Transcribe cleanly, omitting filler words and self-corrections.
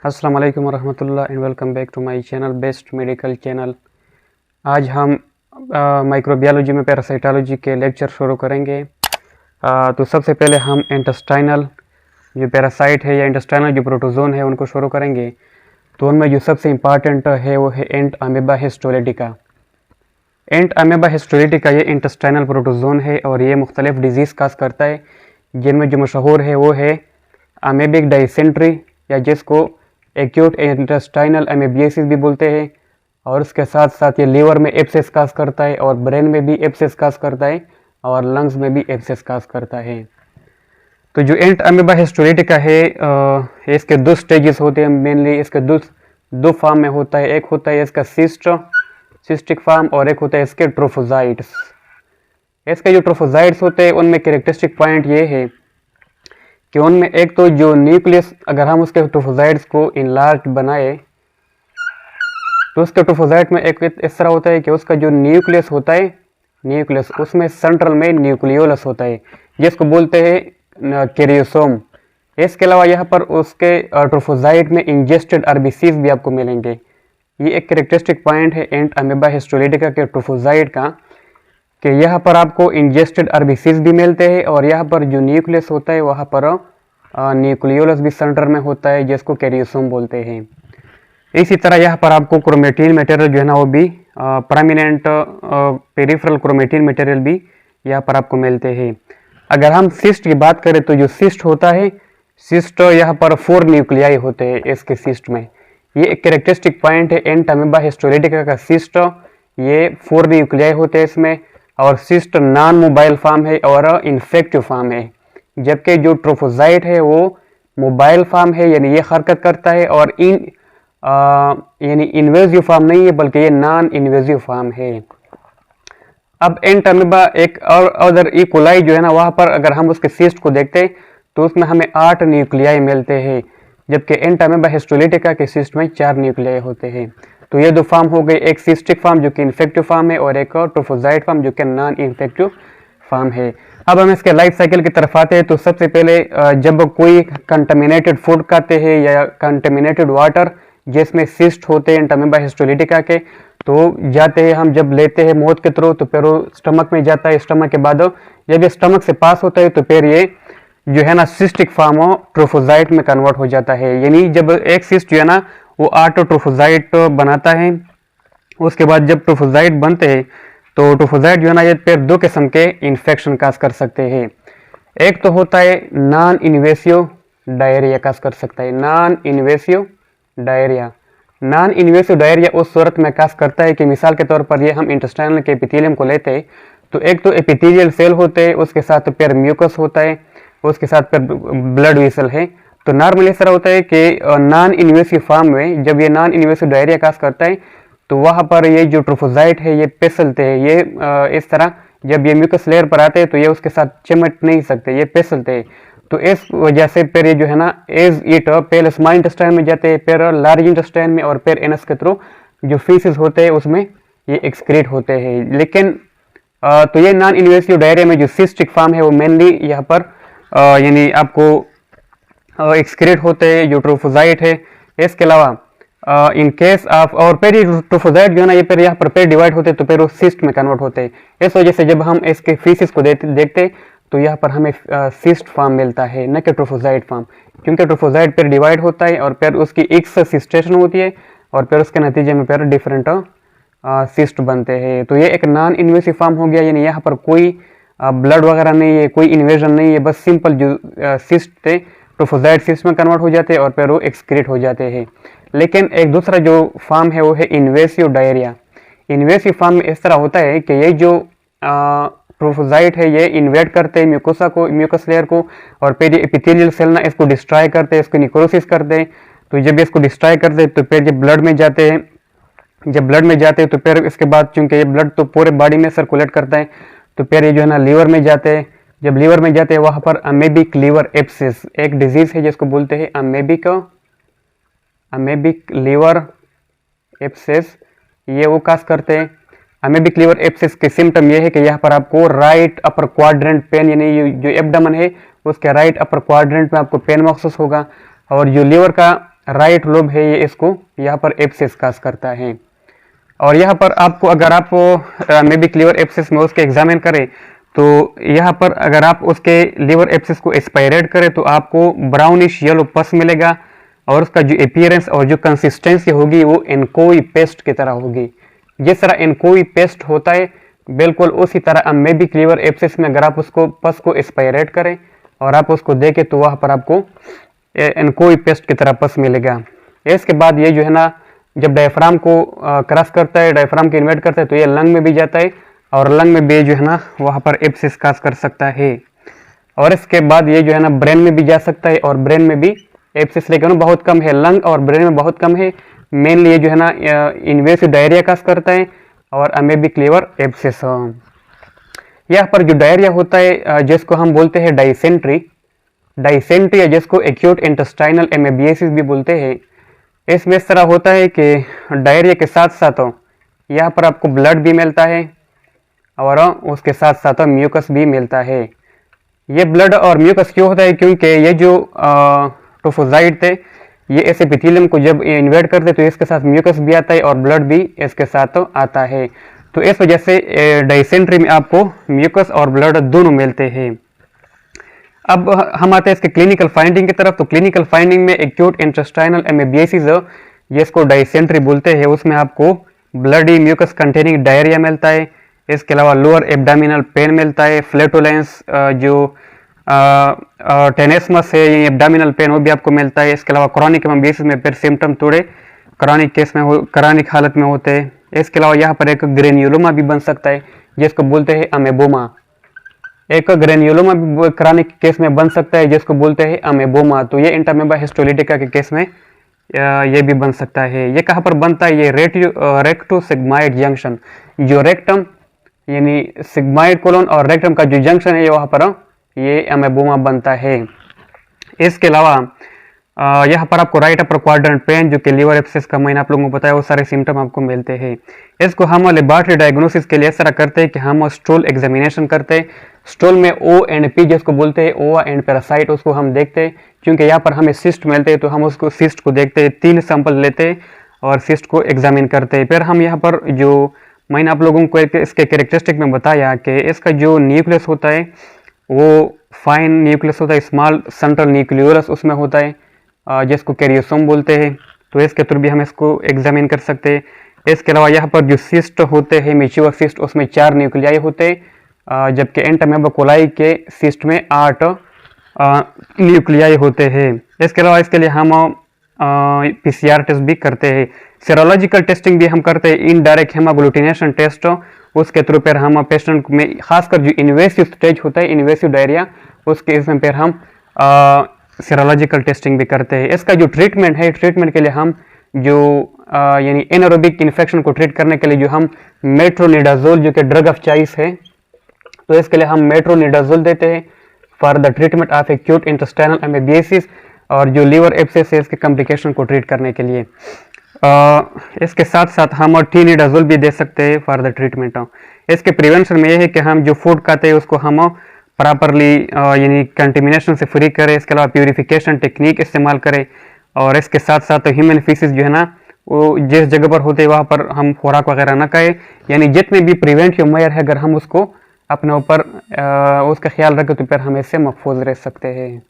अस्सलाम वालेकुम वरहमतुल्लाह and welcome back to my channel best medical channel. आज हम माइक्रोबायोलॉजी में पैरासाइटोलॉजी के लेक्चर शुरू करेंगे। तो सबसे पहले हम इंटेस्टाइनल जो पैरासाइट है या इंटेस्टाइनल जो प्रोटोजोन है उनको शुरू करेंगे। तो उनमें जो सबसे इम्पॉर्टेंट है वो है एंट अमीबा हिस्टोलिटिका। एंट अमीबा हिस्टोलिटिका ये इंटेस्टाइनल प्रोटोजोन है और ये मुख्तलिफ डिजीज़ काज करता है, जिनमें जो मशहूर है वो है अमीबिक डाइसेंट्री या जिसको एक्यूट इंटेस्टाइनल अमीबियासिस भी बोलते हैं। और उसके साथ साथ ये लीवर में एब्सेस काज करता है और ब्रेन में भी एब्सेस काज करता है और लंग्स में भी एब्सेस काज करता है। तो जो एंट अमीबा हिस्टोलिटिका है इसके दो स्टेजेस होते हैं। मेनली इसके दो फॉर्म में होता है। एक होता है इसका सिस्टिक फॉर्म और एक होता है इसके ट्रोफोजाइट्स। इसके जो ट्रोफोजाइट्स होते हैं उनमें कैरेक्टरिस्टिक पॉइंट ये है कि उनमें एक तो जो न्यूक्लियस, अगर हम उसके ट्रोफोजाइट्स को इनलार्ज बनाए तो उसके ट्रोफोजाइट में एक इस तरह होता है कि उसका जो न्यूक्लियस होता है, न्यूक्लियस उसमें सेंट्रल में न्यूक्लियोलस होता है जिसको बोलते हैं कैरियोसोम। इसके अलावा यहाँ पर उसके ट्रोफोजाइट में इंजेस्टेड आरबीसीज भी आपको मिलेंगे। ये एक कैरेक्टरिस्टिक पॉइंट है एंट अमीबा हिस्टोलिटिका के ट्रोफोजाइट का कि यहाँ पर आपको इंजेस्टेड आरबीसीज भी मिलते हैं और यहाँ पर जो न्यूक्लियस होता है वहाँ पर न्यूक्लियोलस भी सेंटर में होता है जिसको कैरियोसोम बोलते हैं। इसी तरह यहाँ पर आपको क्रोमेटिन मटेरियल जो है ना वो भी प्रोमिनेंट पेरिफेरल क्रोमेटिन मटेरियल भी यहाँ पर आपको मिलते हैं। अगर हम सिस्ट की बात करें तो जो सिस्ट होता है, सिस्ट यहाँ पर 4 न्यूक्लियाई होते हैं इसके सिस्ट में। ये एक कैरेक्टरिस्टिक पॉइंट है एंट अमीबा हिस्टोलिटिका का। सिस्ट ये 4 न्यूक्लियाई होते हैं इसमें और सिस्ट नॉन मोबाइल फॉर्म है और इन्फेक्टिव फॉर्म है, जबकि जो ट्रोफोजाइट है वो मोबाइल फॉर्म है, यानी ये हरकत करता है और यानी इन्वेजिव फॉर्म नहीं है बल्कि ये नॉन इन्वेजिव फॉर्म है। अब एंट अमीबा एक और अदर इकोलाई जो है ना वहाँ पर अगर हम उसके सिस्ट को देखते हैं तो उसमें हमें 8 न्यूक्लियाई मिलते हैं, जबकि एंट अमीबा हिस्टोलिटिका के सिस्ट में 4 न्यूक्लियाई होते हैं। तो ये दो फॉर्म हो गए, एक सिस्टिक फॉर्म जो कि इन्फेक्टिव फॉर्म है और एक ट्रोफोजाइट फॉर्म जो कि नॉन इन्फेक्टिव फॉर्म है। अब हम इसके लाइफ साइकिल की तरफ आते हैं। तो सबसे पहले जब कोई कंटामिनेटेड फूड खाते हैं या कंटामिनेटेड वाटर जिसमें सिस्ट होते हैं एंट अमीबा हिस्टोलिटिका के, तो जाते हैं हम जब लेते हैं मौत के थ्रू तो फिर वो स्टमक में जाता है। स्टमक के बाद जब ये स्टमक से पास होता है तो फिर ये जो है ना सिस्टिक फॉर्म ट्रोफोजाइट में कन्वर्ट हो जाता है। यानी जब एक सिस्ट जो है ना वो 8 ट्रोफोजाइट बनाता है, उसके बाद जब ट्रोफोजाइट बनते हैं तो ट्रोफोजाइट जो है ना ये फिर 2 किस्म के इन्फेक्शन काज कर सकते हैं। एक तो होता है नॉन इन्वेसिव डायरिया काज कर सकता है। नॉन इन्वेसिव डायरिया उस सूरत में काज करता है कि मिसाल के तौर पर ये हम इंटेस्टाइनल के एपिथेलियम को लेते हैं तो एक तो एपिथेलियल सेल होते हैं, उसके साथ फिर म्यूकस होता है, उसके साथ फिर ब्लड वेसल है। तो नॉर्मली इस तरह होता है कि नॉन इन्वेसिव फॉर्म में जब ये नॉन इन्वेसिव डायरिया काज करता है तो वहाँ पर ये जो ट्रोफोजाइट है ये फिसलते हैं। ये इस तरह जब ये म्यूकस लेयर पर आते हैं तो ये उसके साथ चिमट नहीं सकते, ये फिसलते हैं। तो इस वजह से फिर ये जो है ना एज इट पहले स्मॉल इंटेस्टाइन में जाते हैं, फिर लार्ज इंटेस्टाइन में और फिर एनस के थ्रू जो फीसेस होते हैं उसमें ये एक्सक्रीट होते हैं। लेकिन तो ये नॉन इन्वेसिव डायरिया में जो सिस्टिक फॉर्म है वो मेनली यहाँ पर यानी आपको एक्सक्रीट होते हैं जो ट्रोफोजाइट है। इसके अलावा इन केस ऑफ और फिर ट्रोफोजाइट जो है ना ये फिर यहाँ पर फिर डिवाइड होते हैं तो फिर वो सिस्ट में कन्वर्ट होते हैं। इस वजह से जब हम इसके फीसिस को देखते तो यहाँ पर हमें सिस्ट फॉर्म मिलता है, न कि ट्रोफोजाइट फॉर्म, क्योंकि ट्रोफोजाइट फिर डिवाइड होता है और फिर उसकी एक्स सिस्टेशन होती है और फिर उसके नतीजे में फिर डिफरेंट सिस्ट बनते हैं। तो ये एक नॉन इन्वेसिव फॉर्म हो गया, यानी यहाँ पर कोई ब्लड वगैरह नहीं है, कोई इन्वेजन नहीं है, बस सिंपल जो सिस्ट थे ट्रोफोजाइट सिस्ट में कन्वर्ट हो जाते हैं और फिर वो एक्सक्रीट हो जाते हैं। लेकिन एक दूसरा जो फॉर्म है वो है इन्वेसिव डायरिया। इन्वेसिव फॉर्म में इस तरह होता है कि ये जो ट्रोफोजाइट है ये इन्वेट करते हैं म्यूकोसा को, म्यूकस लेयर को, और फिर ये एपिथेलियल सेल ना इसको डिस्ट्रॉय करते हैं, इसको निक्रोसिस करते हैं। तो जब इसको डिस्ट्रॉय करते हैं तो फिर जब ब्लड में जाते हैं, जब ब्लड में जाते हैं तो फिर इसके बाद चूंकि ये ब्लड तो पूरे बॉडी में सर्कुलेट करता है तो फिर ये जो है ना लीवर में जाते हैं। जब लीवर में जाते हैं वहाँ पर अमेबिक लीवर एब्सेस एक डिजीज है जिसको बोलते हैं अमेबिक लीवर एब्सेस, ये वो काज करते हैं। अमेबिक लीवर एब्सेस के सिम्टम ये है कि यहाँ पर आपको राइट अपर क्वाड्रेंट पेन, यानी जो एब्डमन है उसके राइट अपर क्वाड्रेंट में आपको पेन महसूस होगा और जो लीवर का राइट लोब है, ये इसको यहाँ पर एब्सेस काज करता है। और यहाँ पर आपको अगर आप मे बी लीवर एब्सेस में उसके एग्जामिन करें तो यहाँ पर अगर आप उसके लीवर एब्सेस को एस्पायरेट करें तो आपको ब्राउनिश येलो पस मिलेगा और उसका जो अपीयरेंस और जो कंसिस्टेंसी होगी वो इनकोई पेस्ट की तरह होगी। जिस तरह इनकोई पेस्ट होता है बिल्कुल उसी तरह अमेबिक लीवर एब्सेस में अगर आप उसको पस को एस्पायरेट करें और आप उसको देखें तो वहाँ पर आपको इनकोई पेस्ट की तरह पस मिलेगा। इसके बाद ये जो है ना जब डायफ्राम को क्रॉस करता है, डायफ्राम को इन्वेट करता है तो ये लंग में भी जाता है और लंग में भी जो है ना वहाँ पर एब्सेस काज कर सकता है। और इसके बाद ये जो है ना ब्रेन में भी जा सकता है और ब्रेन में भी एब्सेस, लेकिन बहुत कम है, लंग और ब्रेन में बहुत कम है। मेनली ये जो है ना इन्वेसिव डायरिया काज करता है और अमेबिक लीवर एब्सेस। यहाँ पर जो डायरिया होता है जिसको हम बोलते हैं डाइसेंट्री या जिसको एक्यूट इंटेस्टाइनल एमेबियासिस भी बोलते हैं, इसमें इस तरह होता है कि डायरिया के साथ साथ यहाँ पर आपको ब्लड भी मिलता है और उसके साथ साथ म्यूकस भी मिलता है। ये ब्लड और म्यूकस क्यों होता है? क्योंकि ये जो ट्रोफोजाइट थे ये इस एपिथेलियम को जब इन्वेट करते तो इसके साथ म्यूकस भी आता है और ब्लड भी इसके साथ आता है। तो इस वजह से डाइसेंट्री में आपको म्यूकस और ब्लड दोनों मिलते हैं। अब हम आते हैं इसके क्लिनिकल फाइंडिंग की तरफ। तो क्लिनिकल फाइंडिंग में एक्यूट इंटेस्टाइनल एमेबियासिस जिसको डाइसेंट्री बोलते हैं उसमें आपको ब्लडी म्यूकस कंटेनिंग डायरिया मिलता है। इसके अलावा लोअर एब्डामिनल पेन मिलता है, फ्लैटुलेंस जो टेनेस्मस है ये एब्डामिनल पेन वो भी आपको मिलता है। इसके अलावा क्रॉनिक एमेबियासिस में फिर सिम्टम थोड़े क्रॉनिक केस में क्रॉनिक हालत में होते हैं। इसके अलावा यहाँ पर एक ग्रेन्युलोमा भी बन सकता है जिसको बोलते हैं अमेबोमा। एक ग्रेन्युलोमा भी क्रॉनिक केस में बन सकता है जिसको बोलते हैं अमेबोमा। तो ये इंटरमेबा हिस्टोलिटिका के केस में ये भी बन सकता है। ये कहाँ पर बनता है? ये रेक्टो सिग्माइड जंक्शन, जो रेक्टम यानी सिग्माइड कोलन और रेक्टम का जो जंक्शन है वहाँ पर ये अमेबोमा बनता है। इसके अलावा यहाँ पर आपको राइट अपर क्वाड्रेंट पेन जो कि लीवर एब्सेस का मैंने आप लोगों को बताया वो सारे सिम्टम आपको मिलते हैं। इसको हम लेबोरेटरी डायग्नोसिस के लिए इस तरह करते हैं कि हम स्टूल एग्जामिनेशन करते हैं। स्टूल में ओ एंड पी जिसको बोलते हैं ओवा एंड पैरासाइट उसको हम देखते हैं। क्योंकि यहाँ पर हमें सिस्ट मिलते हैं तो हम उसको सिस्ट को देखते हैं, 3 सैंपल लेते हैं और सिस्ट को एग्जामिन करते हैं। फिर हम यहाँ पर जो मैंने आप लोगों को इसके कैरेक्टरिस्टिक में बताया कि इसका जो न्यूक्लियस होता है वो फाइन न्यूक्लियस होता है, स्मॉल सेंट्रल न्यूक्लियोलस उसमें होता है जिसको कैरियोसोम बोलते हैं। तो इसके थ्रू भी हम इसको एग्जामिन कर सकते हैं। इसके अलावा यहाँ पर जो सिस्ट होते हैं मैच्योर सिस्ट उसमें 4 न्यूक्लियाई होते हैं जबकि एंटमेबा कोलाई के सिस्ट में 8 न्यूक्लियाई होते हैं। इसके अलावा इसके लिए हम पीसीआर टेस्ट भी करते हैं। सेरोलॉजिकल टेस्टिंग भी हम करते हैं, इनडायरेक्ट हेमाग्लूटिनेशन टेस्ट उसके थ्रू फिर हम पेशेंट में खासकर जो इन्वेसिव स्टेज होता है इन्वेसिव डायरिया उसके इसमें फिर हम सेरोलॉजिकल टेस्टिंग भी करते हैं। इसका जो ट्रीटमेंट है, ट्रीटमेंट के लिए हम जो यानी एनारोबिक इन्फेक्शन को ट्रीट करने के लिए जो हम मेट्रोनिडाजोल जो कि ड्रग ऑफ चॉइस है तो इसके लिए हम मेट्रोनिडाजोल देते हैं for the treatment of acute intestinal amoebiasis और जो लीवर एब्सेस है इसके कॉम्प्लिकेशन को ट्रीट करने के लिए। इसके साथ साथ हम टीनिडाजोल भी दे सकते हैं फॉर द ट्रीटमेंट। इसके प्रिवेंशन में यह है कि हम जो फूड खाते हैं उसको हम प्रॉपरली यानी कंटेमिनेशन से फ्री करें। इसके अलावा प्यूरिफिकेशन टेक्निक इस्तेमाल करें और इसके साथ साथ ह्यूमन फीसिस जो है ना वो जिस जगह पर होते हैं वहाँ पर हम खुराक वगैरह ना खाएं। यानी जितने भी प्रिवेंटिव मेजर है अगर हम उसको अपने ऊपर उसका ख्याल रखें तो फिर हम इससे महफूज रह सकते हैं।